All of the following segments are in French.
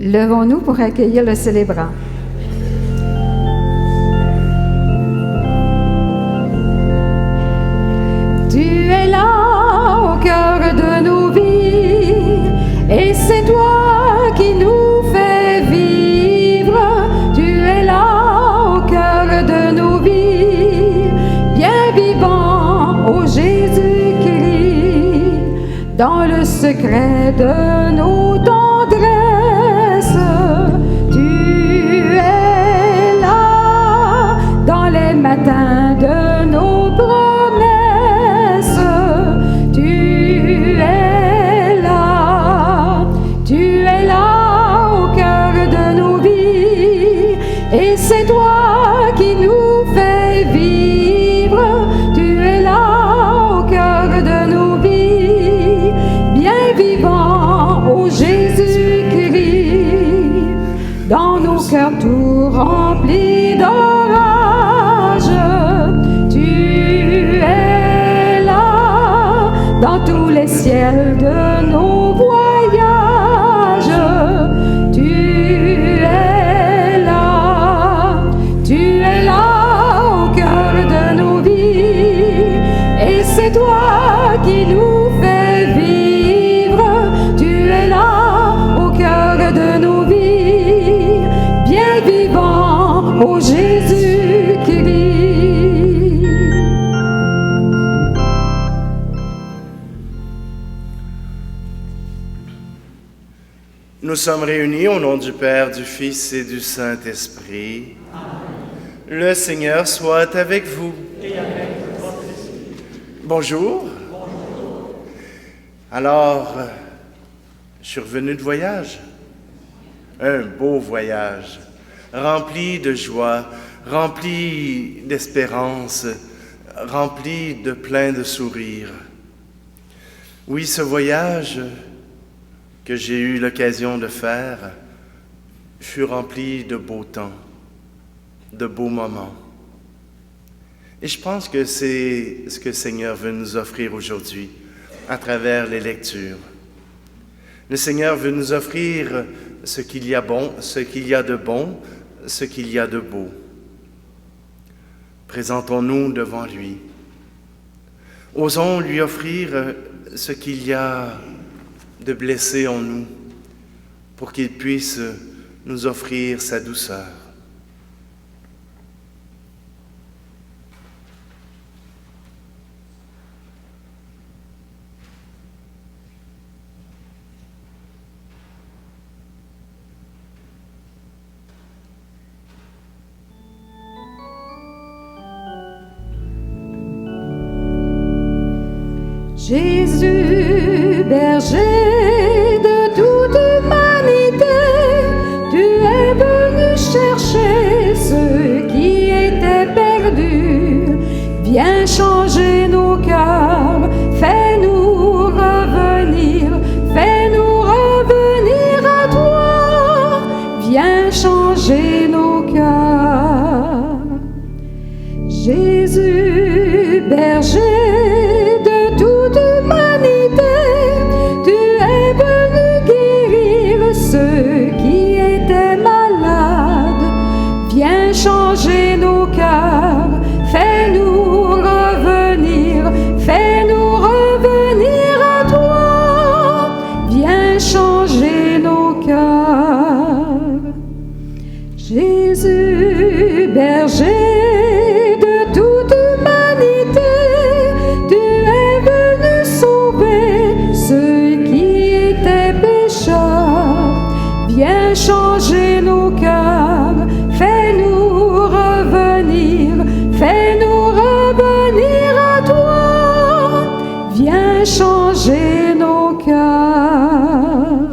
Levons-nous pour accueillir le célébrant. Tu es là au cœur de nos vies, et c'est toi qui nous fais vivre. Tu es là au cœur de nos vies, bien vivant, ô Jésus-Christ, dans le secret de nos tendresses. Tu es là dans les matins de nos promesses. Tu es là au cœur de nos vies, et c'est toi qui nous fais vivre. Tu es là au cœur de nos vies, bien vivant, ô Jésus-Christ, dans nos cœurs tout remplis d'orage. Tu es là dans tous les ciels de nos voyages. Tu es là au cœur de nos vies, et c'est toi qui nous fais vivre. Tu es là au cœur de nos vies, bien vivant, ô Jésus-Christ. Nous sommes réunis au nom du Père, du Fils et du Saint-Esprit. Le Seigneur soit avec vous. Et avec votre esprit. Bonjour. Alors, je suis revenu de voyage. Un beau voyage, rempli de joie, rempli d'espérance, rempli de plein de sourires. Oui, ce voyage que j'ai eu l'occasion de faire fut rempli de beaux temps, de beaux moments. Et je pense que c'est ce que le Seigneur veut nous offrir aujourd'hui à travers les lectures. Le Seigneur veut nous offrir ce qu'il y a bon, ce qu'il y a de bon, ce qu'il y a de beau. Présentons-nous devant lui. Osons lui offrir ce qu'il y a de blessé en nous, pour qu'il puisse nous offrir sa douceur. Jésus, berger de toute humanité, tu es venu chercher ceux qui étaient perdus. Viens changer nos cœurs, fais-nous revenir à toi. Viens changer nos cœurs. Jésus, berger de toute humanité, tu es venu guérir ceux qui étaient malades. Viens changer nos cœurs, fais-nous revenir à toi. Viens changer nos cœurs. Jésus, berger de toute humanité, tu es venu sauver ceux qui étaient pécheurs. Viens changer nos cœurs, fais-nous revenir à toi. Viens changer nos cœurs.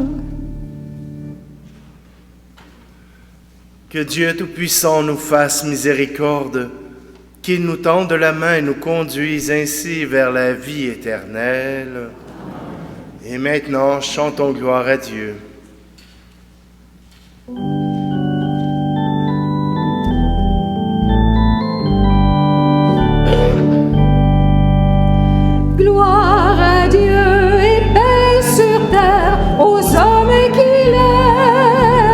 Que Dieu Tout-Puissant nous fasse miséricorde, qu'il nous tende la main et nous conduise ainsi vers la vie éternelle. Et maintenant, chantons gloire à Dieu. Gloire à Dieu et paix sur terre aux hommes qu'il aime.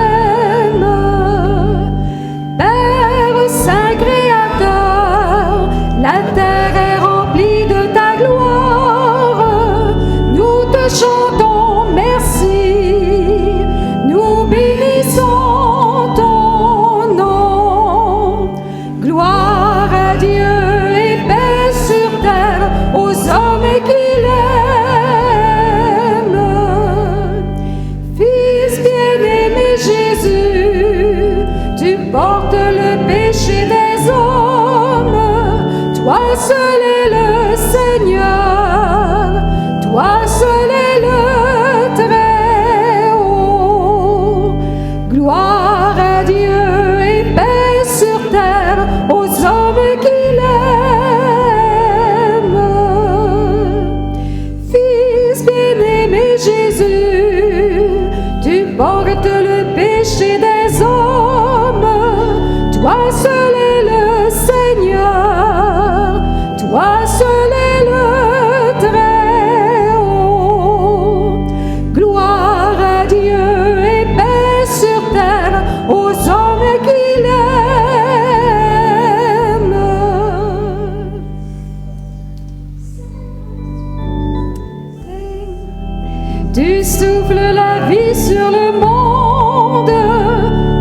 Tu souffles la vie sur le monde,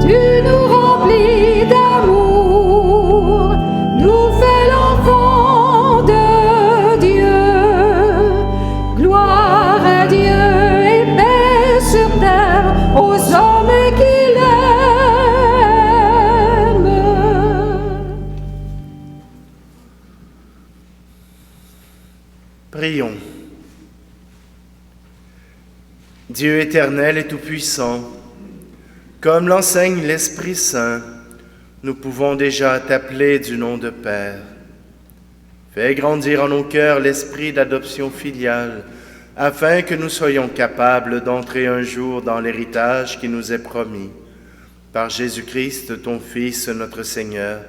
tu nous remplis d'amour, nous fais l'enfant de Dieu. Gloire à Dieu et paix sur terre aux hommes qui l'aiment. Prions. Dieu éternel et tout-puissant, comme l'enseigne l'Esprit Saint, nous pouvons déjà t'appeler du nom de Père. Fais grandir en nos cœurs l'esprit d'adoption filiale, afin que nous soyons capables d'entrer un jour dans l'héritage qui nous est promis. Par Jésus-Christ, ton Fils, notre Seigneur,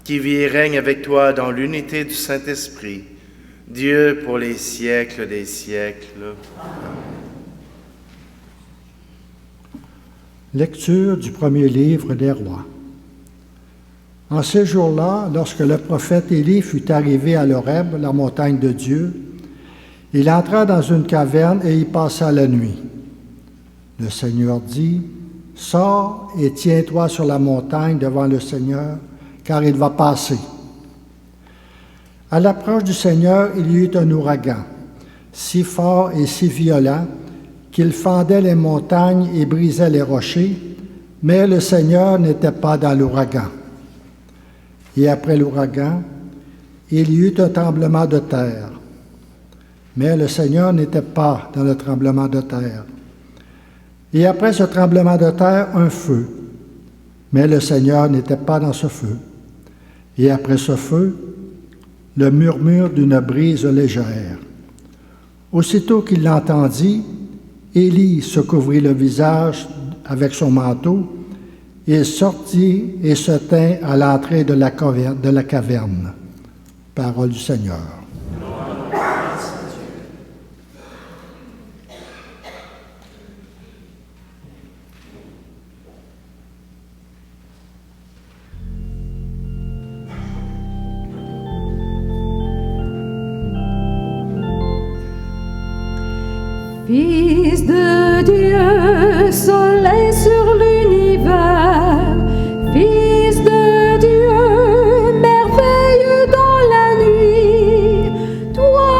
qui vit et règne avec toi dans l'unité du Saint-Esprit, Dieu pour les siècles des siècles. Lecture du premier livre des rois. En ces jours-là, lorsque le prophète Élie fut arrivé à l'Horeb, la montagne de Dieu, il entra dans une caverne et y passa la nuit. Le Seigneur dit, « Sors et tiens-toi sur la montagne devant le Seigneur, car il va passer. » À l'approche du Seigneur, il y eut un ouragan, si fort et si violent qu'il fendait les montagnes et brisait les rochers, mais le Seigneur n'était pas dans l'ouragan. Et après l'ouragan, il y eut un tremblement de terre, mais le Seigneur n'était pas dans le tremblement de terre. Et après ce tremblement de terre, un feu, mais le Seigneur n'était pas dans ce feu. Et après ce feu, le murmure d'une brise légère. Aussitôt qu'il l'entendit, Élie se couvrit le visage avec son manteau et sortit et se tint à l'entrée de la caverne. Parole du Seigneur. Fils de Dieu, soleil sur l'univers, Fils de Dieu, merveille dans la nuit, toi,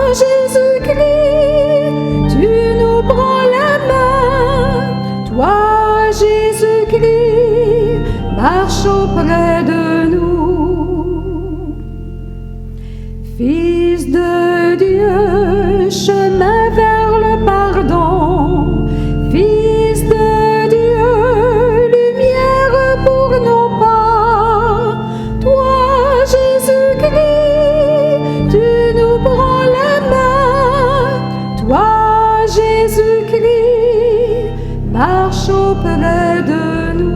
Jésus-Christ, tu nous prends la main, toi, Jésus-Christ, marche auprès de nous. Fils de Dieu, chemin vers le pardon, Fils de Dieu, lumière pour nos pas, toi, Jésus-Christ, tu nous prends la main, toi, Jésus-Christ, marche auprès de nous.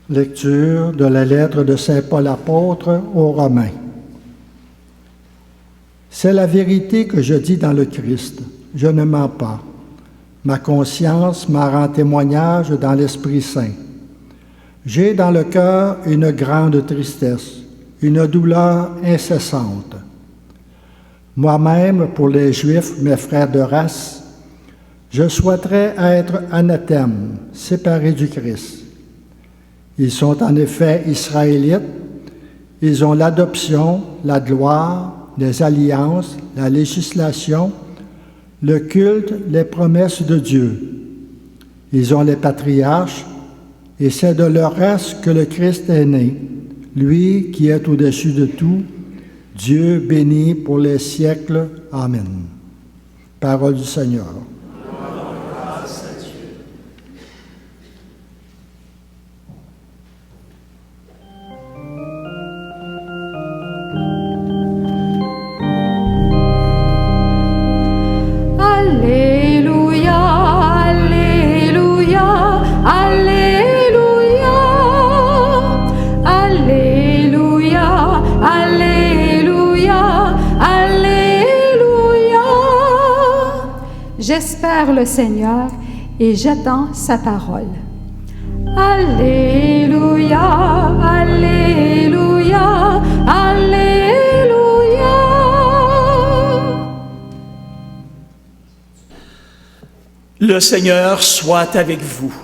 Lecture de la lettre de saint Paul apôtre aux Romains. C'est la vérité que je dis dans le Christ, je ne mens pas. Ma conscience m'en rend témoignage dans l'Esprit Saint. J'ai dans le cœur une grande tristesse, une douleur incessante. Moi-même, pour les Juifs, mes frères de race, je souhaiterais être anathème, séparé du Christ. Ils sont en effet israélites, ils ont l'adoption, la gloire, les alliances, la législation, le culte, les promesses de Dieu. Ils ont les patriarches, et c'est de leur race que le Christ est né, lui qui est au-dessus de tout, Dieu béni pour les siècles. Amen. Parole du Seigneur. J'espère le Seigneur, et j'attends sa parole. Alléluia, Alléluia, Alléluia. Le Seigneur soit avec vous.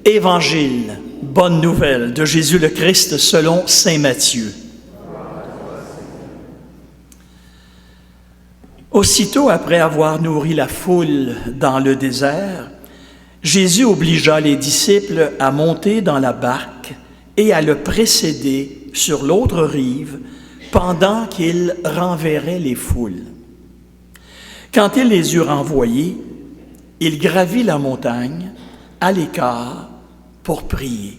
Évangile, bonne nouvelle de Jésus le Christ selon saint Matthieu. Aussitôt après avoir nourri la foule dans le désert, Jésus obligea les disciples à monter dans la barque et à le précéder sur l'autre rive pendant qu'il renverrait les foules. Quand il les eut renvoyés, il gravit la montagne à l'écart pour prier.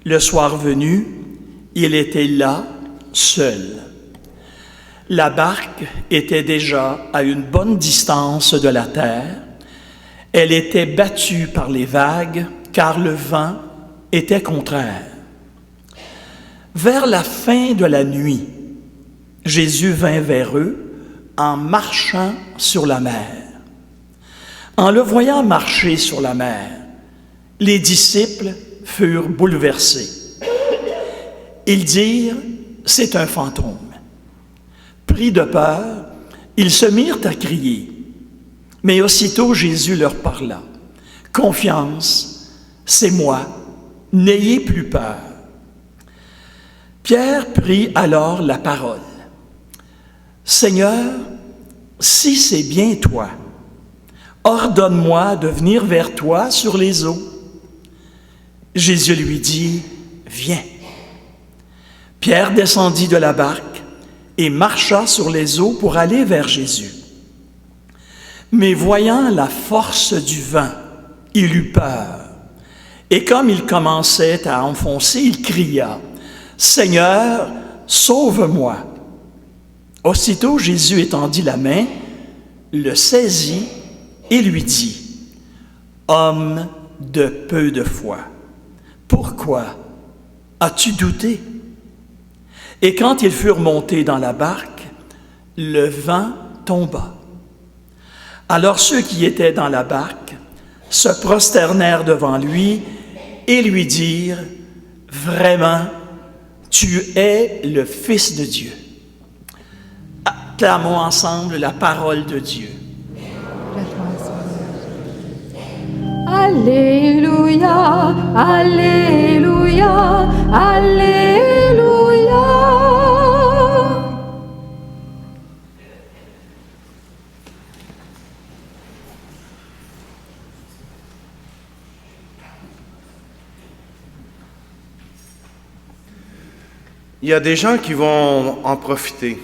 Le soir venu, il était là, seul. La barque était déjà à une bonne distance de la terre. Elle était battue par les vagues, car le vent était contraire. Vers la fin de la nuit, Jésus vint vers eux en marchant sur la mer. En le voyant marcher sur la mer, les disciples furent bouleversés. Ils dirent, « C'est un fantôme ». Pris de peur, ils se mirent à crier. Mais aussitôt Jésus leur parla. « Confiance, c'est moi, n'ayez plus peur. » Pierre prit alors la parole. « Seigneur, si c'est bien toi, ordonne-moi de venir vers toi sur les eaux. » Jésus lui dit, « Viens. » Pierre descendit de la barque et marcha sur les eaux pour aller vers Jésus. Mais voyant la force du vent, il eut peur. Et comme il commençait à enfoncer, il cria, « Seigneur, sauve-moi !» Aussitôt Jésus étendit la main, le saisit et lui dit, « Homme de peu de foi, pourquoi as-tu douté ?» Et quand ils furent montés dans la barque, le vent tomba. Alors ceux qui étaient dans la barque se prosternèrent devant lui et lui dirent, « Vraiment, tu es le Fils de Dieu. » Acclamons ensemble la parole de Dieu. Alléluia, Alléluia, Alléluia. Il y a des gens qui vont en profiter.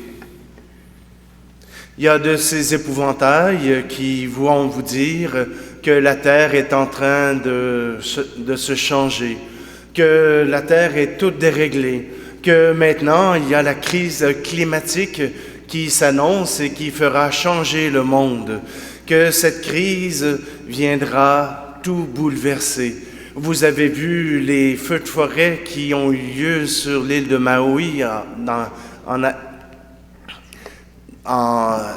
Il y a de ces épouvantails qui vont vous dire que la terre est en train de se changer, que la terre est toute déréglée, que maintenant il y a la crise climatique qui s'annonce et qui fera changer le monde, que cette crise viendra tout bouleverser. Vous avez vu les feux de forêt qui ont eu lieu sur l'île de Maui à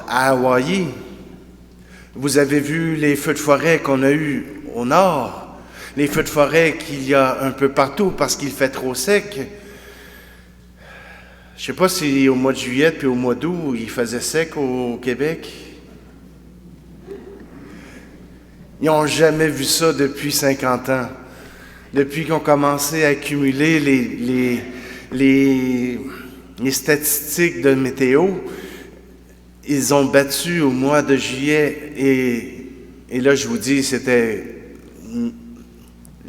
Hawaï. Vous avez vu les feux de forêt qu'on a eus au nord, les feux de forêt qu'il y a un peu partout parce qu'il fait trop sec. Je ne sais pas si au mois de juillet puis au mois d'août, il faisait sec au Québec. Ils n'ont jamais vu ça depuis 50 ans. Depuis qu'on commençait à accumuler les statistiques de météo, ils ont battu au mois de juillet et là, je vous dis,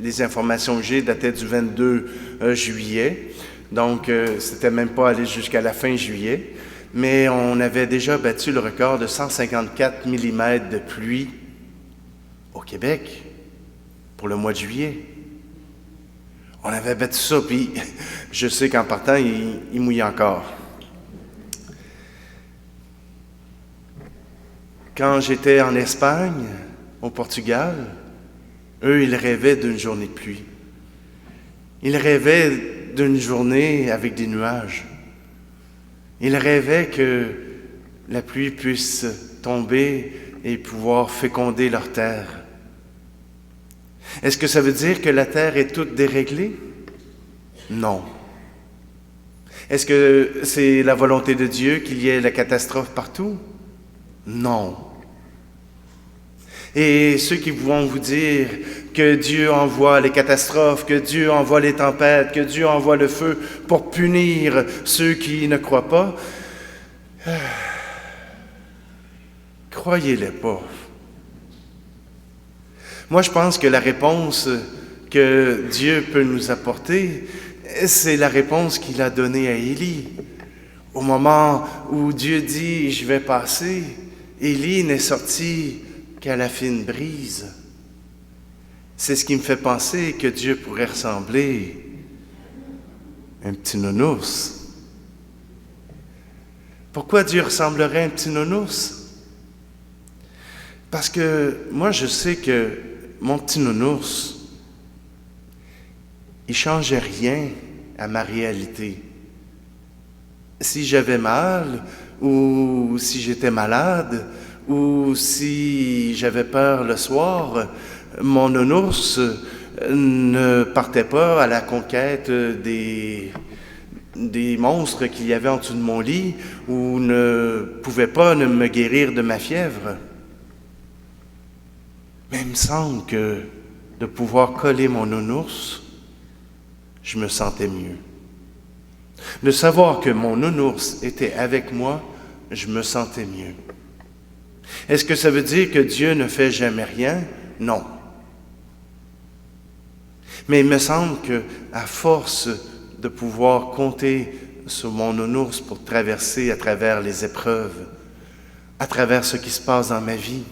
les informations que j'ai dataient du 22 juillet, donc c'était même pas allé jusqu'à la fin juillet, mais on avait déjà battu le record de 154 mm de pluie au Québec pour le mois de juillet. On avait battu ça, puis je sais qu'en partant, il mouillait encore. Quand j'étais en Espagne, au Portugal, eux, ils rêvaient d'une journée de pluie. Ils rêvaient d'une journée avec des nuages. Ils rêvaient que la pluie puisse tomber et pouvoir féconder leur terre. Est-ce que ça veut dire que la terre est toute déréglée? Non. Est-ce que c'est la volonté de Dieu qu'il y ait la catastrophe partout? Non. Et ceux qui vont vous dire que Dieu envoie les catastrophes, que Dieu envoie les tempêtes, que Dieu envoie le feu pour punir ceux qui ne croient pas, croyez-les pas. Moi, je pense que la réponse que Dieu peut nous apporter, c'est la réponse qu'il a donnée à Élie. Au moment où Dieu dit « je vais passer », Élie n'est sorti qu'à la fine brise. C'est ce qui me fait penser que Dieu pourrait ressembler à un petit nounours. Pourquoi Dieu ressemblerait à un petit nounours? Parce que moi, je sais que mon petit nounours, il ne changeait rien à ma réalité. Si j'avais mal, ou si j'étais malade, ou si j'avais peur le soir, mon nounours ne partait pas à la conquête des monstres qu'il y avait en dessous de mon lit, ou ne pouvait pas me guérir de ma fièvre. Mais il me semble que de pouvoir coller mon nounours, je me sentais mieux. De savoir que mon nounours était avec moi, je me sentais mieux. Est-ce que ça veut dire que Dieu ne fait jamais rien? Non. Mais il me semble qu'à force de pouvoir compter sur mon nounours pour traverser à travers les épreuves, à travers ce qui se passe dans ma vie,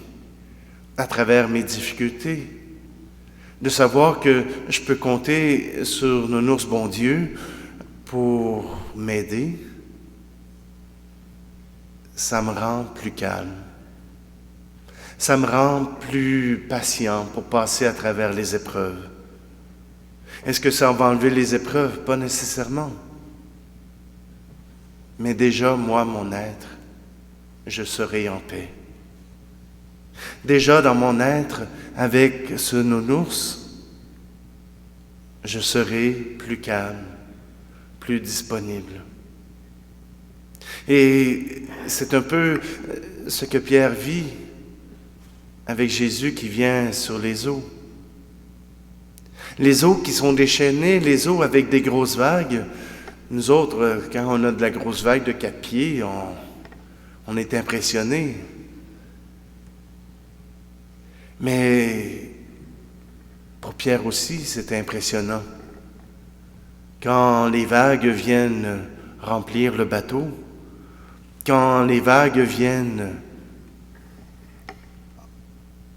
à travers mes difficultés, de savoir que je peux compter sur nounours bon Dieu pour m'aider, ça me rend plus calme. Ça me rend plus patient pour passer à travers les épreuves. Est-ce que ça va enlever les épreuves? Pas nécessairement. Mais déjà, moi, mon être, je serai en paix. Déjà, dans mon être, avec ce nounours, je serai plus calme, plus disponible. Et c'est un peu ce que Pierre vit avec Jésus qui vient sur les eaux. Les eaux qui sont déchaînées, les eaux avec des grosses vagues. Nous autres, quand on a de la grosse vague de 4 pieds, on est impressionnés. Mais pour Pierre aussi, c'est impressionnant. Quand les vagues viennent remplir le bateau, quand les vagues viennent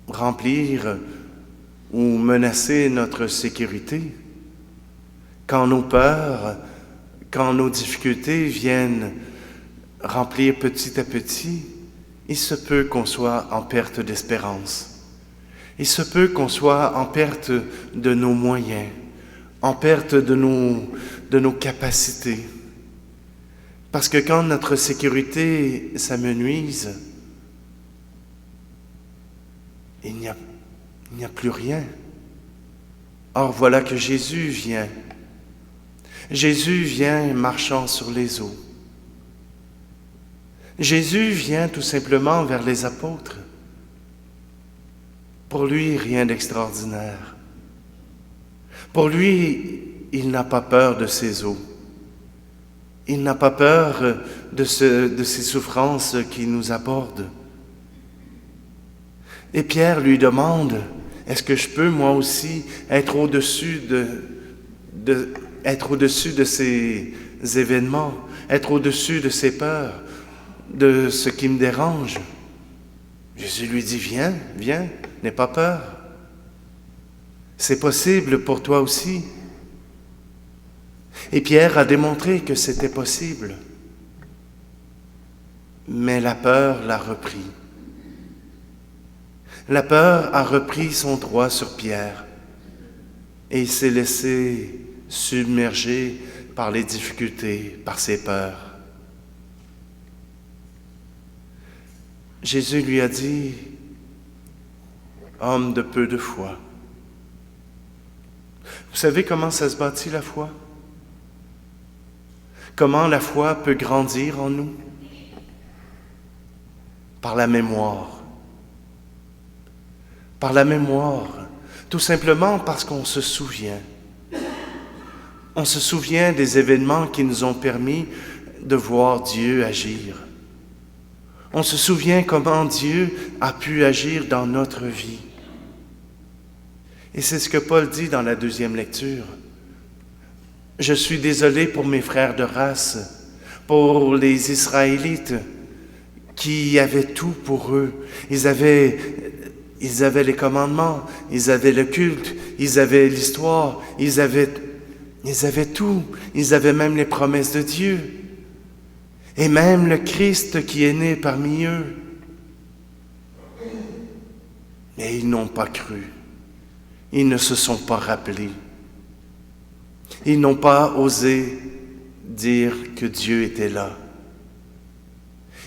remplir ou menacer notre sécurité, quand nos peurs, quand nos difficultés viennent remplir petit à petit, il se peut qu'on soit en perte d'espérance. Il se peut qu'on soit en perte de nos moyens, en perte de nos capacités. Parce que quand notre sécurité s'amenuise, il n'y a plus rien. Or, voilà que Jésus vient. Jésus vient marchant sur les eaux. Jésus vient tout simplement vers les apôtres. Pour lui, rien d'extraordinaire. Pour lui, il n'a pas peur de ces eaux. Il n'a pas peur de ces souffrances qui nous abordent. Et Pierre lui demande, est-ce que je peux moi aussi être au-dessus de ces événements, être au-dessus de ces peurs, de ce qui me dérange? Jésus lui dit, viens, n'aie pas peur. C'est possible pour toi aussi. Et Pierre a démontré que c'était possible. Mais la peur l'a repris. La peur a repris son droit sur Pierre et il s'est laissé submerger par les difficultés, par ses peurs. Jésus lui a dit, homme de peu de foi. Vous savez comment ça se bâtit la foi? Comment la foi peut grandir en nous? Par la mémoire. Par la mémoire, tout simplement parce qu'on se souvient. On se souvient des événements qui nous ont permis de voir Dieu agir. On se souvient comment Dieu a pu agir dans notre vie. Et c'est ce que Paul dit dans la deuxième lecture. Je suis désolé pour mes frères de race, pour les Israélites qui avaient tout pour eux. Ils avaient les commandements, ils avaient le culte, ils avaient l'histoire, ils avaient tout. Ils avaient même les promesses de Dieu. Et même le Christ qui est né parmi eux. Mais ils n'ont pas cru. Ils ne se sont pas rappelés. Ils n'ont pas osé dire que Dieu était là.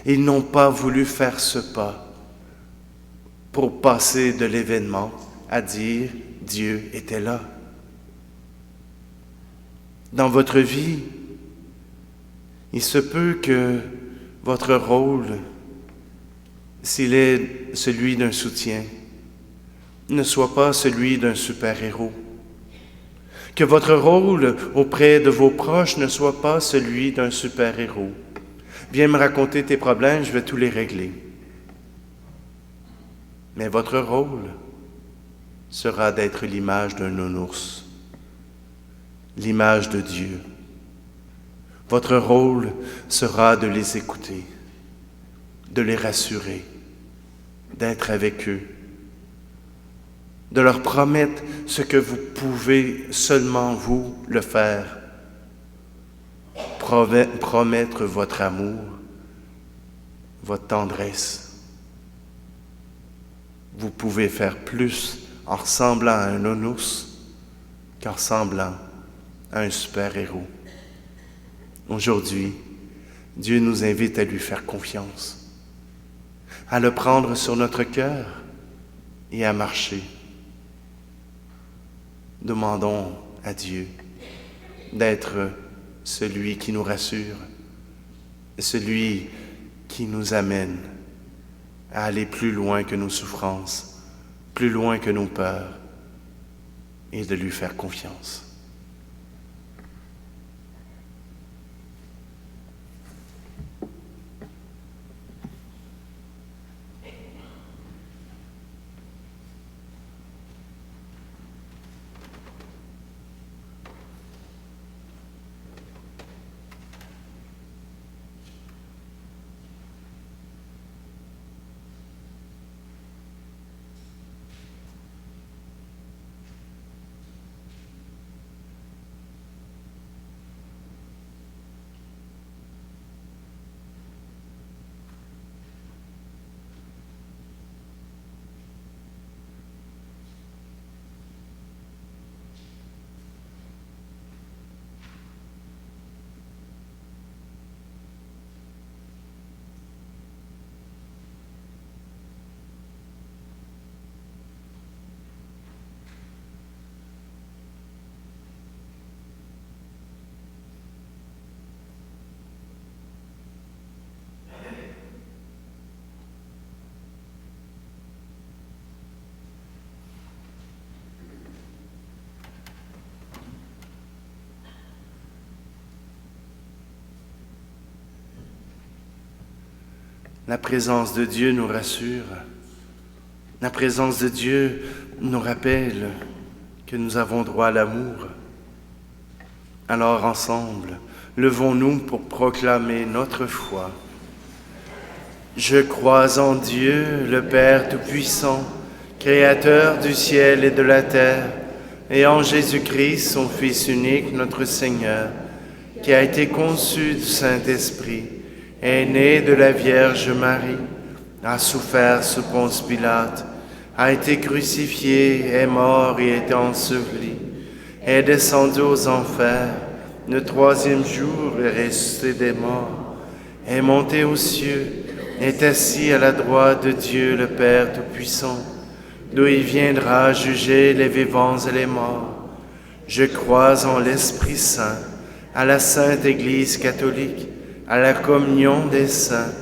Ils n'ont pas voulu faire ce pas pour passer de l'événement à dire Dieu était là. Dans votre vie, il se peut que votre rôle, s'il est celui d'un soutien, ne soit pas celui d'un super-héros. Que votre rôle auprès de vos proches ne soit pas celui d'un super-héros. Viens me raconter tes problèmes, je vais tous les régler. Mais votre rôle sera d'être l'image d'un nounours, l'image de Dieu. Votre rôle sera de les écouter, de les rassurer, d'être avec eux, de leur promettre ce que vous pouvez seulement vous le faire, promettre votre amour, votre tendresse. Vous pouvez faire plus en ressemblant à un nounours qu'en ressemblant à un super-héros. Aujourd'hui, Dieu nous invite à lui faire confiance, à le prendre sur notre cœur et à marcher. Demandons à Dieu d'être celui qui nous rassure, celui qui nous amène à aller plus loin que nos souffrances, plus loin que nos peurs, et de lui faire confiance. La présence de Dieu nous rassure. La présence de Dieu nous rappelle que nous avons droit à l'amour. Alors ensemble, levons-nous pour proclamer notre foi. Je crois en Dieu, le Père Tout-Puissant, Créateur du ciel et de la terre, et en Jésus-Christ, son Fils unique, notre Seigneur, qui a été conçu du Saint-Esprit, est né de la Vierge Marie, a souffert sous Ponce Pilate, a été crucifié, est mort et est enseveli, est descendu aux enfers, le troisième jour est ressuscité des morts, est monté aux cieux, est assis à la droite de Dieu le Père Tout-Puissant, d'où il viendra juger les vivants et les morts. Je crois en l'Esprit Saint, à la Sainte Église catholique, à la communion des saints,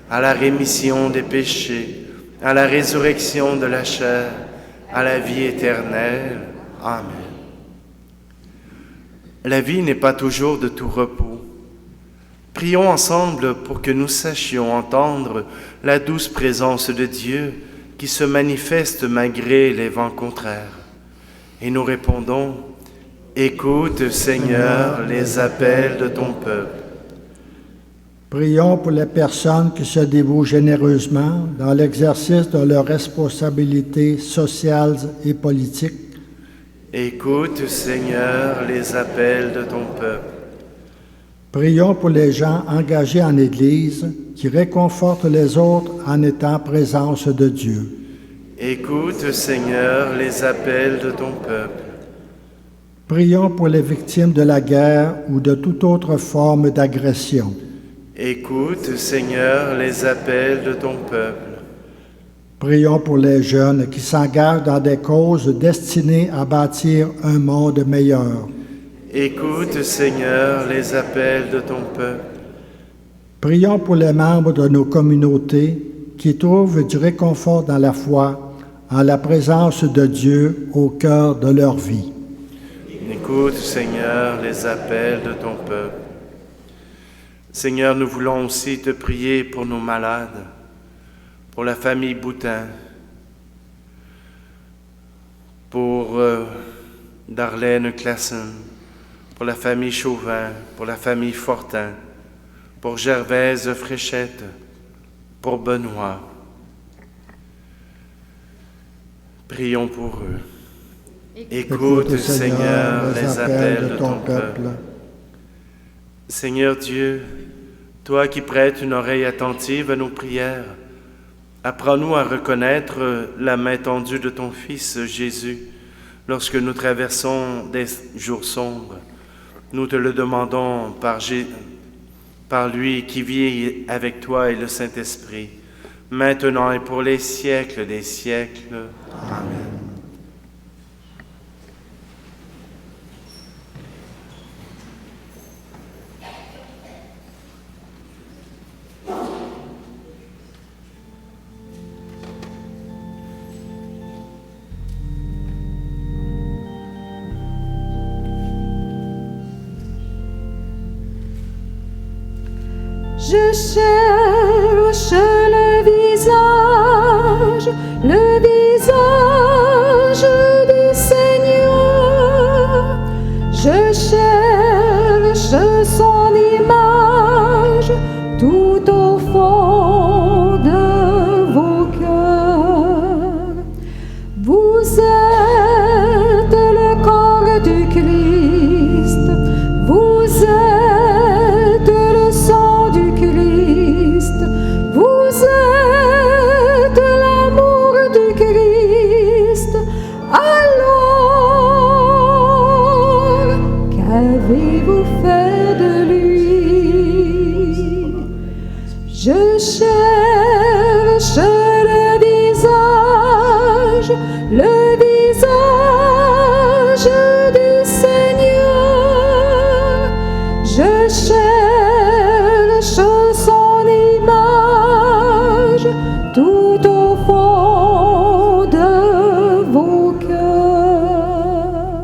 à la rémission des péchés, à la résurrection de la chair, à la vie éternelle. Amen. La vie n'est pas toujours de tout repos. Prions ensemble pour que nous sachions entendre la douce présence de Dieu qui se manifeste malgré les vents contraires. Et nous répondons: écoute, Seigneur, les appels de ton peuple. Prions pour les personnes qui se dévouent généreusement dans l'exercice de leurs responsabilités sociales et politiques. Écoute, Seigneur, les appels de ton peuple. Prions pour les gens engagés en Église qui réconfortent les autres en étant en présence de Dieu. Écoute, Seigneur, les appels de ton peuple. Prions pour les victimes de la guerre ou de toute autre forme d'agression. Écoute, Seigneur, les appels de ton peuple. Prions pour les jeunes qui s'engagent dans des causes destinées à bâtir un monde meilleur. Écoute, Seigneur, les appels de ton peuple. Prions pour les membres de nos communautés qui trouvent du réconfort dans la foi, en la présence de Dieu au cœur de leur vie. Écoute, Seigneur, les appels de ton peuple. Seigneur, nous voulons aussi te prier pour nos malades, pour la famille Boutin, pour Darlene Classen, pour la famille Chauvin, pour la famille Fortin, pour Gervaise Fréchette, pour Benoît. Prions pour eux. Écoute, Seigneur, les appels de ton peuple. Seigneur Dieu, toi qui prêtes une oreille attentive à nos prières, apprends-nous à reconnaître la main tendue de ton Fils Jésus lorsque nous traversons des jours sombres. Nous te le demandons par lui qui vit avec toi et le Saint-Esprit, maintenant et pour les siècles des siècles. Amen. Je cherche le visage du Seigneur. Je cherche son image tout au fond de vos cœurs. Vous êtes le corps du Christ. Vous êtes le sang du Christ. Vous êtes l'amour du Christ. Alors, qu'avez-vous fait de lui? Je cherche le visage du Seigneur. Je cherche son image tout au fond de vos cœurs.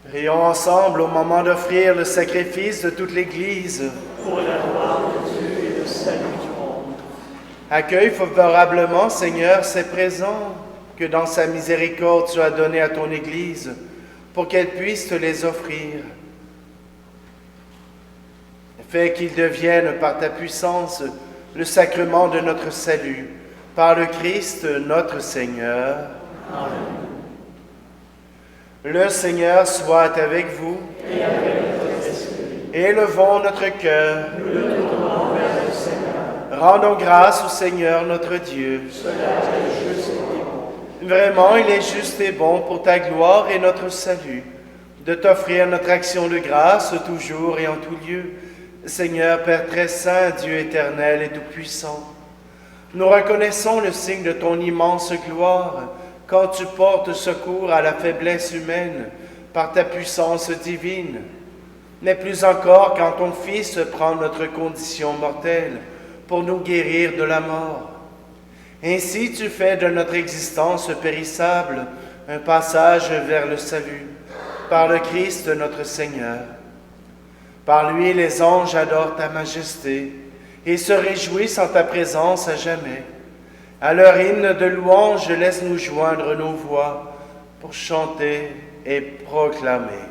Prions ensemble au moment d'offrir le sacrifice de toute l'Église. Pour la gloire de Dieu et le salut du monde. Accueille favorablement, Seigneur, ces présents que dans sa miséricorde tu as donnés à ton Église pour qu'elle puisse te les offrir. Fais qu'ils deviennent par ta puissance le sacrement de notre salut, par le Christ notre Seigneur. Amen. Le Seigneur soit avec vous. Et avec votre esprit. Élevons notre cœur. Nous le tournons vers le Seigneur. Rendons grâce au Seigneur notre Dieu. Cela est juste et bon. Vraiment, il est juste et bon pour ta gloire et notre salut, de t'offrir notre action de grâce toujours et en tout lieu. Seigneur, Père très saint, Dieu éternel et tout-puissant, Nous reconnaissons le signe de ton immense gloire quand tu portes secours à la faiblesse humaine par ta puissance divine, mais plus encore quand ton Fils prend notre condition mortelle pour nous guérir de la mort. Ainsi tu fais de notre existence périssable un passage vers le salut, par le Christ notre Seigneur. Par lui les anges adorent ta majesté et se réjouissent en ta présence à jamais. À leur hymne de louange, laisse-nous joindre nos voix pour chanter et proclamer.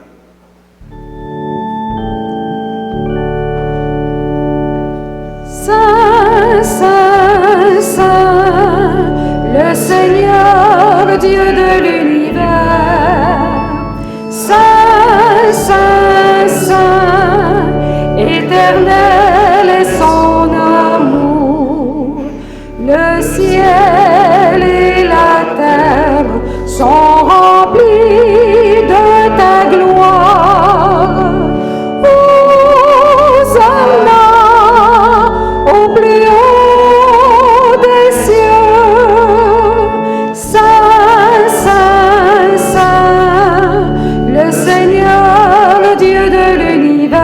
Saint, Saint, Saint, le Seigneur Dieu de l'univers. Saint, Saint, Saint, éternel est son amour. Le ciel et la terre sont remplis de ta gloire. Hosanna au plus haut des cieux. Saint, Saint, Saint, le Seigneur Dieu de l'univers.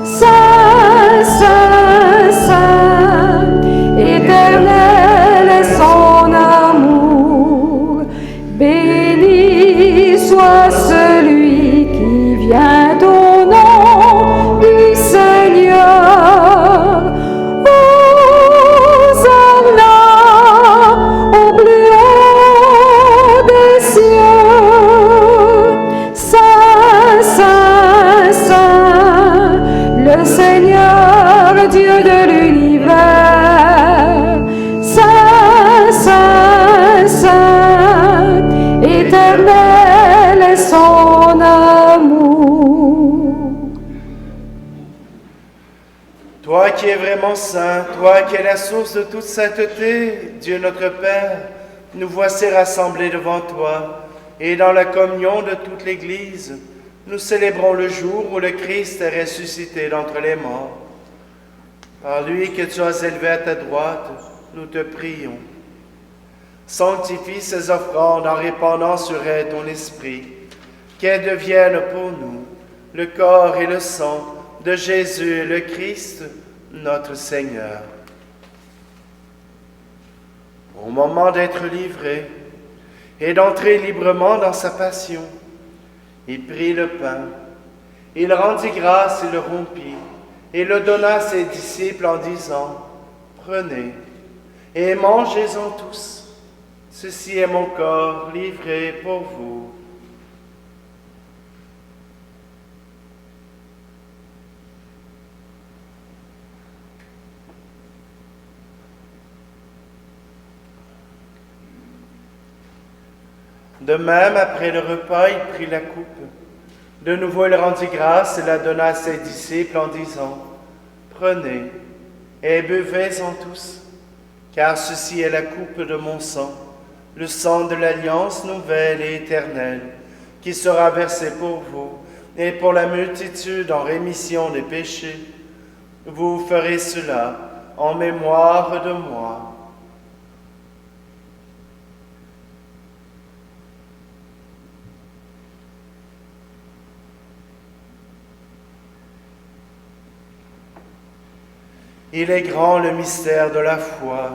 Saint, Saint, Saint, éternel est son amour. Béni soit celui qui vient au nom du Seigneur. Hosanna au plus haut des cieux. Saint, Saint, Saint, le Seigneur Dieu de l'univers. Saint, Saint, Saint, éternel est son amour. Toi qui es vraiment saint, toi qui es la source de toute sainteté, Dieu notre Père, nous voici rassemblés devant toi, et dans la communion de toute l'Église, nous célébrons le jour où le Christ est ressuscité d'entre les morts. Par lui que tu as élevé à ta droite, nous te prions. Sanctifie ces offrandes en répandant sur elles ton esprit, qu'elles deviennent pour nous le corps et le sang de Jésus le Christ, notre Seigneur. Au moment d'être livré et d'entrer librement dans sa passion, il prit le pain, il rendit grâce et le rompit, et le donna à ses disciples en disant, « Prenez et mangez-en tous, ceci est mon corps livré pour vous. » De même, après le repas, il prit la coupe. De nouveau, il rendit grâce et la donna à ses disciples en disant, « Prenez et buvez-en tous, car ceci est la coupe de mon sang, le sang de l'alliance nouvelle et éternelle, qui sera versé pour vous et pour la multitude en rémission des péchés. Vous ferez cela en mémoire de moi. » Il est grand le mystère de la foi.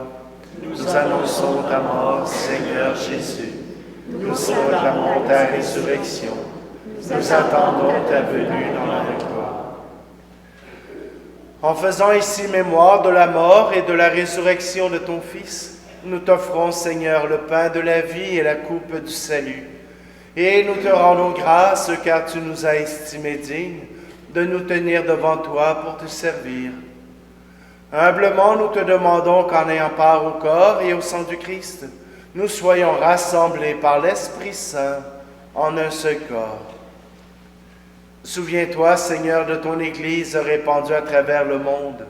Nous annonçons ta mort, Seigneur Jésus. Nous proclamons ta résurrection. Nous attendons ta venue dans la gloire. En faisant ici mémoire de la mort et de la résurrection de ton Fils, nous t'offrons, Seigneur, le pain de la vie et la coupe du salut. Et nous te rendons grâce car tu nous as estimés dignes de nous tenir devant toi pour te servir. Humblement, nous te demandons qu'en ayant part au corps et au sang du Christ, nous soyons rassemblés par l'Esprit Saint en un seul corps. Souviens-toi, Seigneur, de ton Église répandue à travers le monde.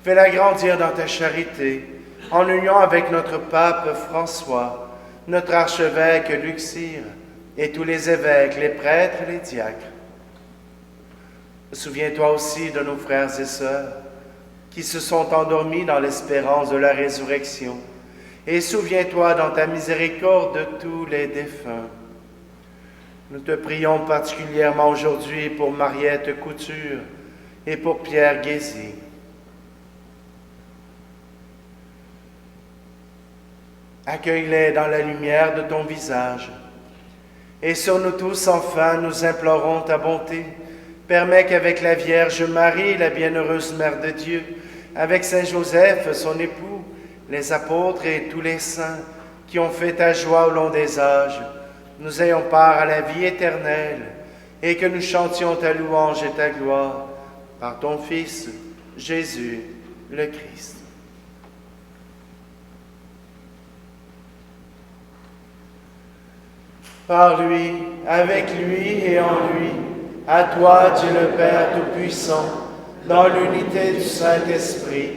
Fais-la grandir dans ta charité, en union avec notre pape François, notre archevêque Luxire, et tous les évêques, les prêtres et les diacres. Souviens-toi aussi de nos frères et sœurs, qui se sont endormis dans l'espérance de la résurrection. Et souviens-toi dans ta miséricorde de tous les défunts. Nous te prions particulièrement aujourd'hui pour Mariette Couture et pour Pierre Guézy. Accueille-les dans la lumière de ton visage. Et sur nous tous, enfin, nous implorons ta bonté. Permets qu'avec la Vierge Marie, la bienheureuse Mère de Dieu, avec Saint Joseph, son époux, les apôtres et tous les saints qui ont fait ta joie au long des âges, nous ayons part à la vie éternelle et que nous chantions ta louange et ta gloire par ton Fils, Jésus, le Christ. Par lui, avec lui et en lui, à toi, Dieu le Père Tout-Puissant, dans l'unité du Saint-Esprit,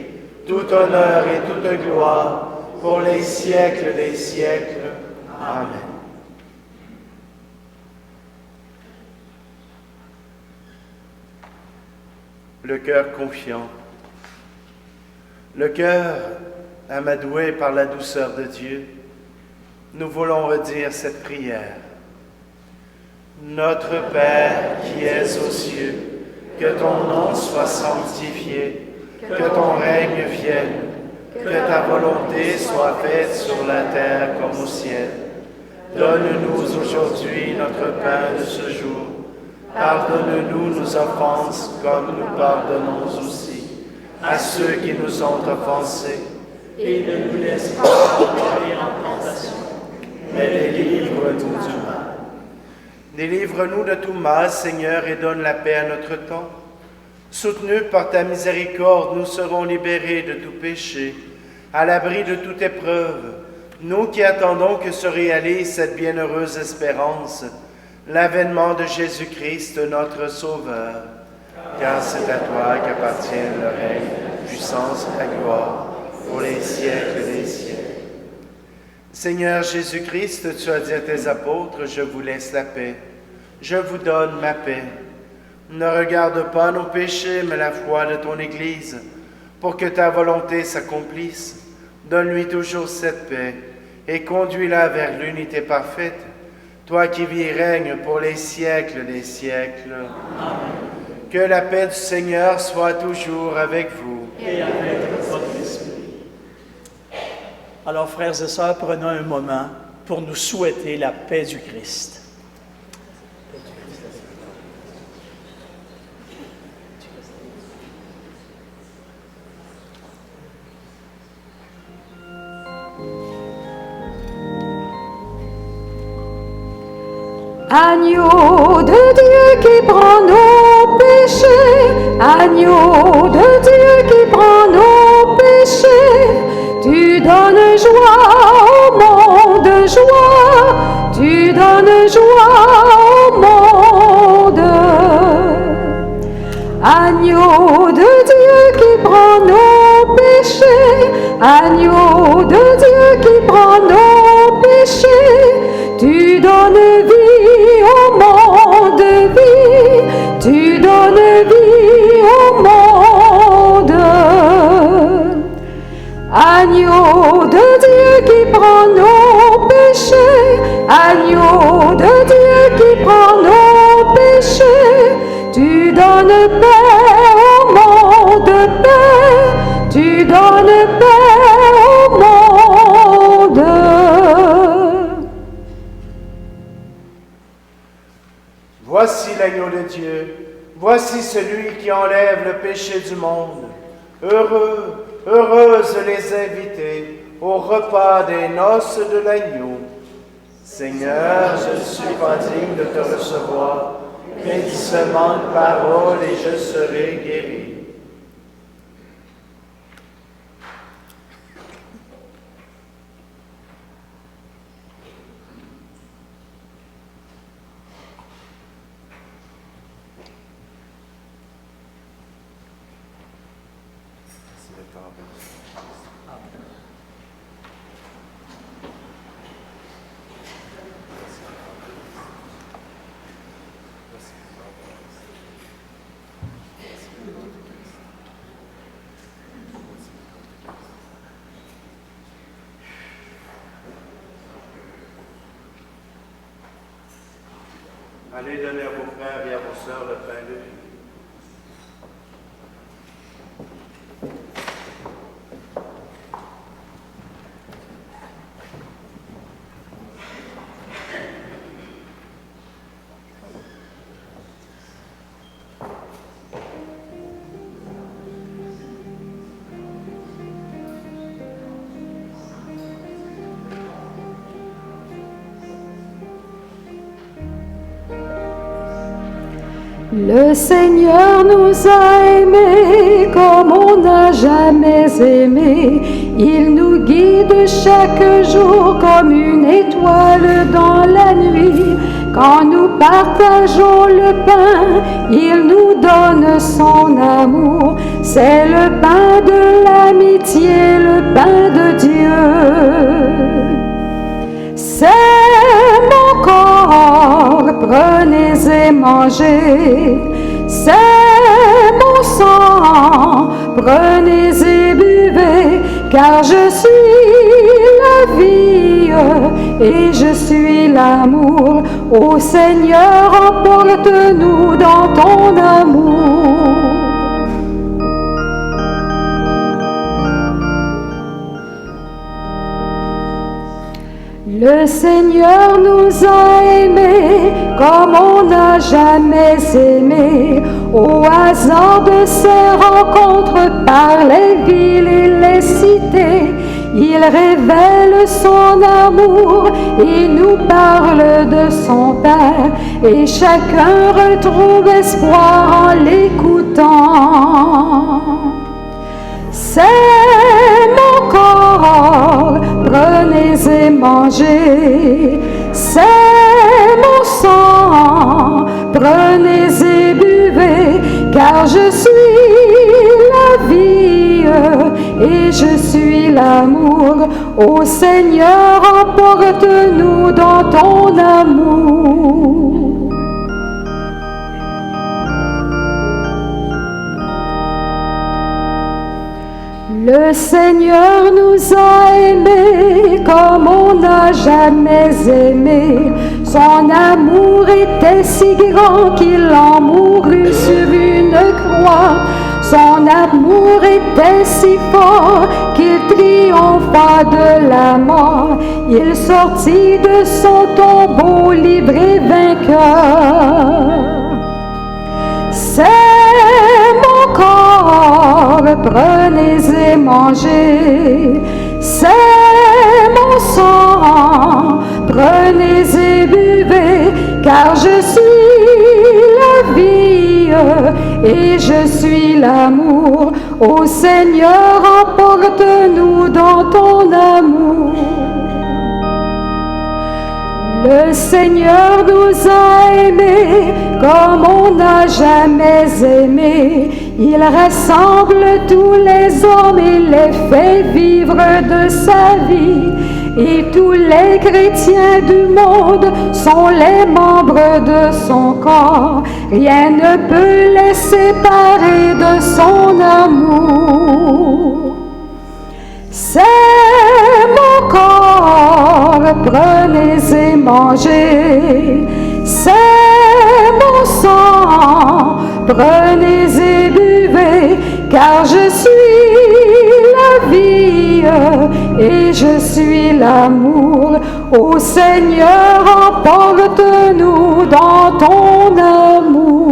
tout honneur et toute gloire, pour les siècles des siècles. Amen. Le cœur confiant. Le cœur amadoué par la douceur de Dieu, nous voulons redire cette prière. Notre Père qui es aux cieux, que ton nom soit sanctifié, que ton règne vienne, que ta volonté soit faite sur la terre comme au ciel. Donne-nous aujourd'hui notre pain de ce jour. Pardonne-nous nos offenses comme nous pardonnons aussi à ceux qui nous ont offensés. Et ne nous laisse pas tomber en tentation, mais délivre-nous du mal. Délivre-nous de tout mal, Seigneur, et donne la paix à notre temps. Soutenus par ta miséricorde, nous serons libérés de tout péché, à l'abri de toute épreuve, nous qui attendons que se réalise cette bienheureuse espérance, l'avènement de Jésus-Christ, notre Sauveur. Car c'est à toi qu'appartiennent le règne, la puissance et la gloire, pour les siècles des siècles. Seigneur Jésus-Christ, tu as dit à tes apôtres, je vous laisse la paix, je vous donne ma paix. Ne regarde pas nos péchés, mais la foi de ton Église, pour que ta volonté s'accomplisse. Donne-lui toujours cette paix et conduis-la vers l'unité parfaite, toi qui vis et règnes pour les siècles des siècles. Amen. Que la paix du Seigneur soit toujours avec vous. Et avec votre esprit. Alors, frères et sœurs, prenons un moment pour nous souhaiter la paix du Christ. Agneau de Dieu qui prend nos péchés, agneau de Dieu qui prend nos péchés, tu donnes joie au monde, joie, tu donnes joie au monde. Agneau de Dieu qui prend nos péchés, agneau de Dieu qui prend nos péchés, tu donnes vie au monde, vie, tu donnes vie au monde. Agneau de Dieu qui prend nos péchés, agneau de Dieu qui prend nos péchés, tu donnes paix au monde, paix, tu donnes paix au monde. Voici l'agneau de Dieu, voici celui qui enlève le péché du monde. Heureux, heureuses les invités au repas des noces de l'agneau. Seigneur, je ne suis pas digne de te recevoir, mais dis seulement une parole et je serai guéri. Allez donner à vos frères et à vos sœurs le pain de vie. Le Seigneur nous a aimés comme on n'a jamais aimé. Il nous guide chaque jour comme une étoile dans la nuit. Quand nous partageons le pain, il nous donne son amour. C'est le pain de l'amitié, le pain de Dieu. C'est mon corps, prenez et mangez. C'est mon sang, prenez et buvez. Car je suis la vie et je suis l'amour. Ô Seigneur, emporte-nous dans ton amour. Le Seigneur nous a aimés comme on n'a jamais aimé. Au hasard de ces rencontres par les villes et les cités, il révèle son amour et nous parle de son Père. Et chacun retrouve espoir en l'écoutant. C'est mon corps, prenez et mangez. C'est mon sang, prenez et buvez. Car je suis la vie et je suis l'amour. Ô Seigneur, emporte-nous dans ton amour. Le Seigneur nous a aimés comme on n'a jamais aimé. Son amour était si grand qu'il en mourut sur une croix. Son amour était si fort qu'il triompha de la mort. Il sortit de son tombeau libre et vainqueur. C'est mon corps, prenez et mangez. C'est mon sang, prenez et buvez. Car je suis la vie et je suis l'amour. Ô Seigneur, emporte-nous dans ton amour. Le Seigneur nous a aimés comme on n'a jamais aimé. Il rassemble tous les hommes et les fait vivre de sa vie. Et tous les chrétiens du monde sont les membres de son corps. Rien ne peut les séparer de son amour. C'est mon corps, prenez et mangez. C'est mon sang, prenez et buvez. Car je suis la vie et je suis l'amour. Ô Seigneur, emporte-nous dans ton amour.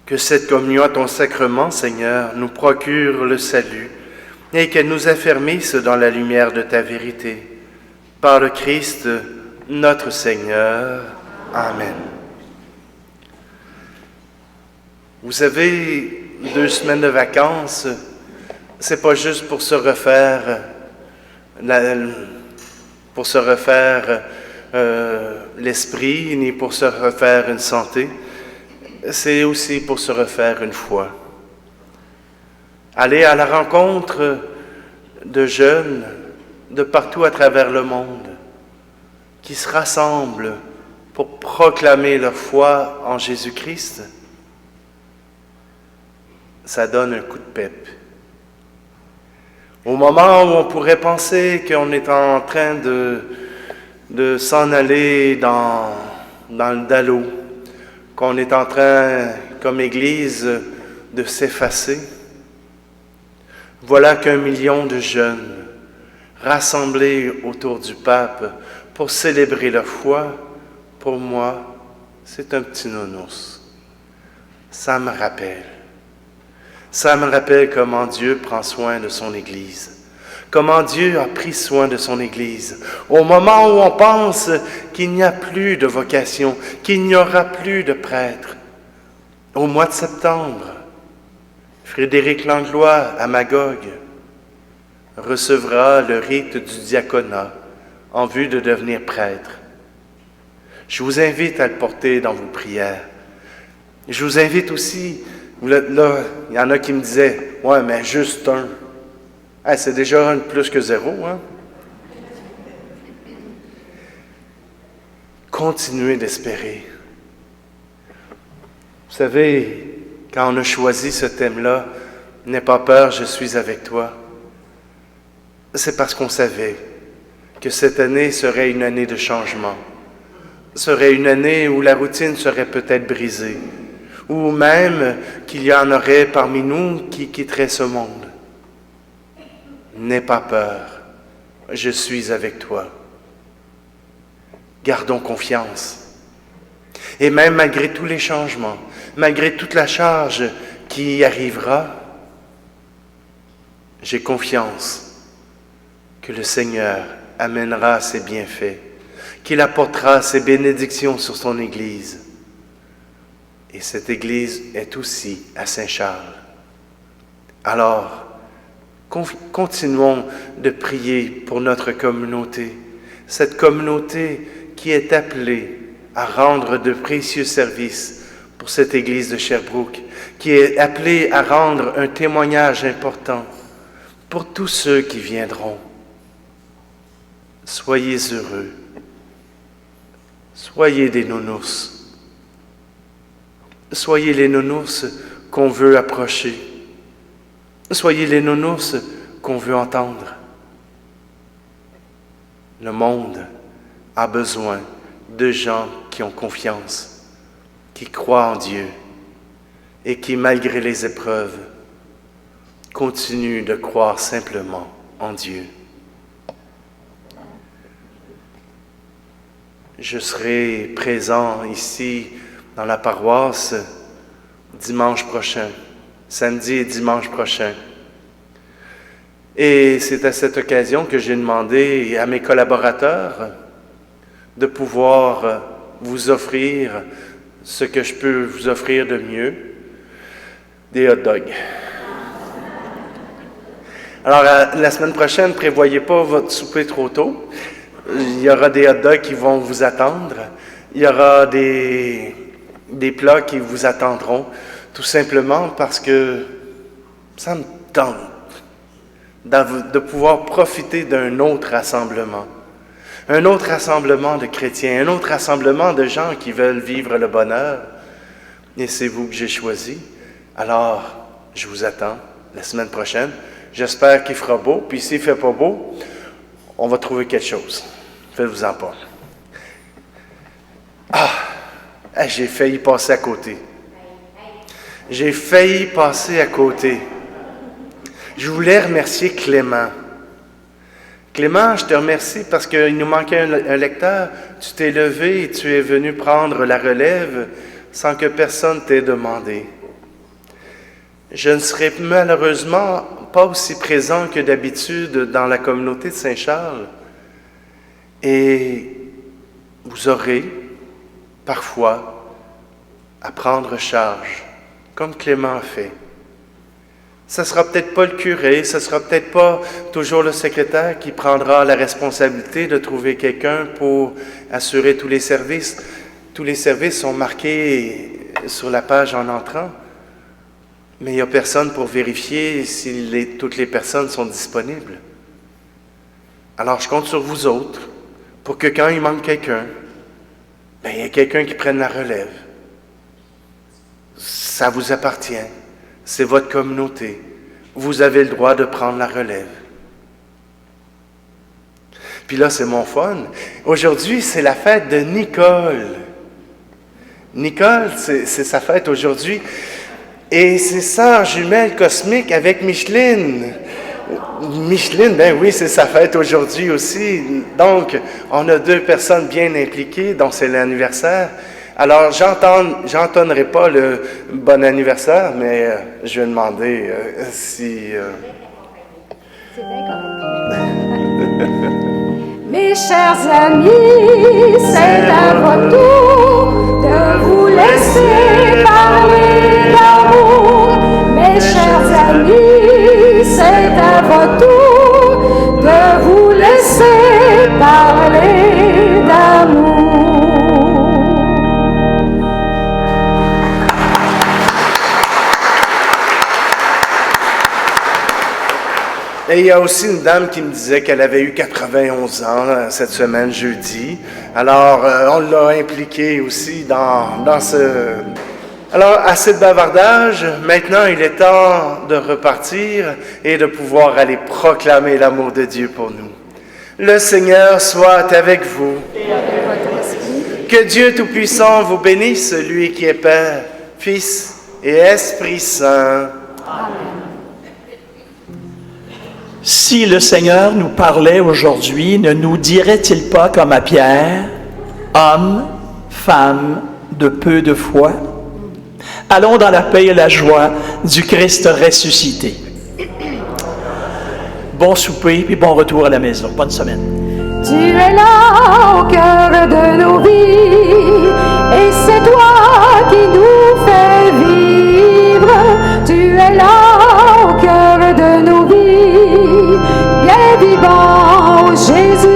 Que cette communion à ton sacrement, Seigneur, nous procure le salut et qu'elle nous affermisse dans la lumière de ta vérité. Par le Christ, notre Seigneur. Amen. Vous savez, 2 semaines de vacances, c'est pas juste pour se refaire l'esprit, ni pour se refaire une santé. C'est aussi pour se refaire une foi. Aller à la rencontre de jeunes de partout à travers le monde qui se rassemblent pour proclamer leur foi en Jésus-Christ, ça donne un coup de pep. Au moment où on pourrait penser qu'on est en train de s'en aller dans le dallo, qu'on est en train, comme Église, de s'effacer, voilà qu'1 million de jeunes rassemblés autour du pape pour célébrer leur foi, pour moi, c'est un petit nounours. Ça me rappelle comment Dieu prend soin de son Église, comment Dieu a pris soin de son Église. Au moment où on pense qu'il n'y a plus de vocation, qu'il n'y aura plus de prêtres, au mois de septembre, Frédéric Langlois à Magog recevra le rite du diaconat en vue de devenir prêtre. Je vous invite à le porter dans vos prières. Je vous invite aussi, là, il y en a qui me disaient, « Ouais, mais juste un. » C'est déjà un de plus que 0, hein? Continuez d'espérer. Vous savez, quand on a choisi ce thème-là, « N'aie pas peur, je suis avec toi », c'est parce qu'on savait que cette année serait une année de changement, serait une année où la routine serait peut-être brisée, ou même qu'il y en aurait parmi nous qui quitteraient ce monde. N'aie pas peur, je suis avec toi. Gardons confiance. Et même malgré tous les changements, malgré toute la charge qui y arrivera, j'ai confiance que le Seigneur amènera ses bienfaits, qu'il apportera ses bénédictions sur son Église. Et cette Église est aussi à Saint-Charles. Alors, continuons de prier pour notre communauté, cette communauté qui est appelée à rendre de précieux services pour cette Église de Sherbrooke, qui est appelée à rendre un témoignage important pour tous ceux qui viendront. Soyez heureux, soyez des nounours, soyez les nounours qu'on veut approcher, soyez les nounours qu'on veut entendre. Le monde a besoin de gens qui ont confiance, qui croient en Dieu et qui, malgré les épreuves, continuent de croire simplement en Dieu. Je serai présent ici dans la paroisse dimanche prochain, samedi et dimanche prochain. Et c'est à cette occasion que j'ai demandé à mes collaborateurs de pouvoir vous offrir ce que je peux vous offrir de mieux, des hot dogs. Alors, la semaine prochaine, ne prévoyez pas votre souper trop tôt. Il y aura des hot dogs qui vont vous attendre. Il y aura des plats qui vous attendront, tout simplement parce que ça me tente de pouvoir profiter d'un autre rassemblement. Un autre rassemblement de chrétiens, un autre rassemblement de gens qui veulent vivre le bonheur. Et c'est vous que j'ai choisi. Alors, je vous attends la semaine prochaine. J'espère qu'il fera beau. Puis s'il ne fait pas beau, on va trouver quelque chose. Faites-vous-en pas. J'ai failli passer à côté. J'ai failli passer à côté. Je voulais remercier Clément. Clément, je te remercie parce qu'il nous manquait un lecteur. Tu t'es levé et tu es venu prendre la relève sans que personne t'ait demandé. Je ne serai malheureusement pas aussi présent que d'habitude dans la communauté de Saint-Charles. Et vous aurez parfois à prendre charge, comme Clément a fait. Ce ne sera peut-être pas le curé, ce ne sera peut-être pas toujours le secrétaire qui prendra la responsabilité de trouver quelqu'un pour assurer tous les services. Tous les services sont marqués sur la page en entrant, mais il n'y a personne pour vérifier si toutes les personnes sont disponibles. Alors je compte sur vous autres pour que quand il manque quelqu'un, il y a quelqu'un qui prenne la relève. Ça vous appartient. C'est votre communauté. Vous avez le droit de prendre la relève. Puis là, c'est mon fun. Aujourd'hui, c'est la fête de Nicole. Nicole, c'est sa fête aujourd'hui. Et c'est sœur jumelle cosmique avec Micheline. Micheline, ben oui, c'est sa fête aujourd'hui aussi. Donc, on a 2 personnes bien impliquées, dont c'est l'anniversaire. Alors, j'entonnerai pas le bon anniversaire, mais je vais demander si... C'est bien correct. Mes chers amis, c'est à votre tour de vous laisser parler d'amour. Mes chers amis, c'est à votre tour de vous laisser parler d'amour. Et il y a aussi une dame qui me disait qu'elle avait eu 91 ans cette semaine, jeudi. Alors, on l'a impliquée aussi dans ce... Alors, assez de bavardage. Maintenant, il est temps de repartir et de pouvoir aller proclamer l'amour de Dieu pour nous. Le Seigneur soit avec vous. Et avec votre esprit. Que Dieu Tout-Puissant vous bénisse, lui qui est Père, Fils et Esprit Saint. Amen. Si le Seigneur nous parlait aujourd'hui, ne nous dirait-il pas comme à Pierre, « Homme, femme de peu de foi, allons dans la paix et la joie du Christ ressuscité. » Bon souper et bon retour à la maison. Bonne semaine. Tu es là au cœur de nos vies, et c'est toi qui nous fais vivre. Tu es là au cœur de nos vies, bien vivant, Jésus-Christ,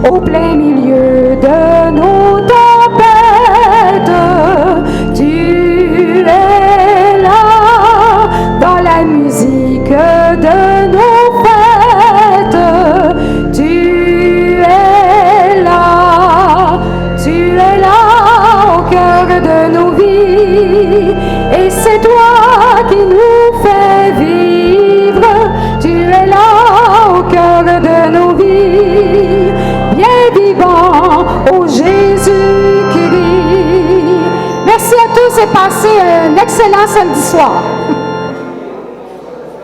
au plein milieu de nos tempêtes. Tu es là dans la musique de nos fêtes. Tu es là au cœur de nos vies, et c'est toi qui nous fais vivre. Tu es là au cœur de nos vies, bien vivant, ô Jésus-Christ. Merci à tous et passez un excellent samedi soir.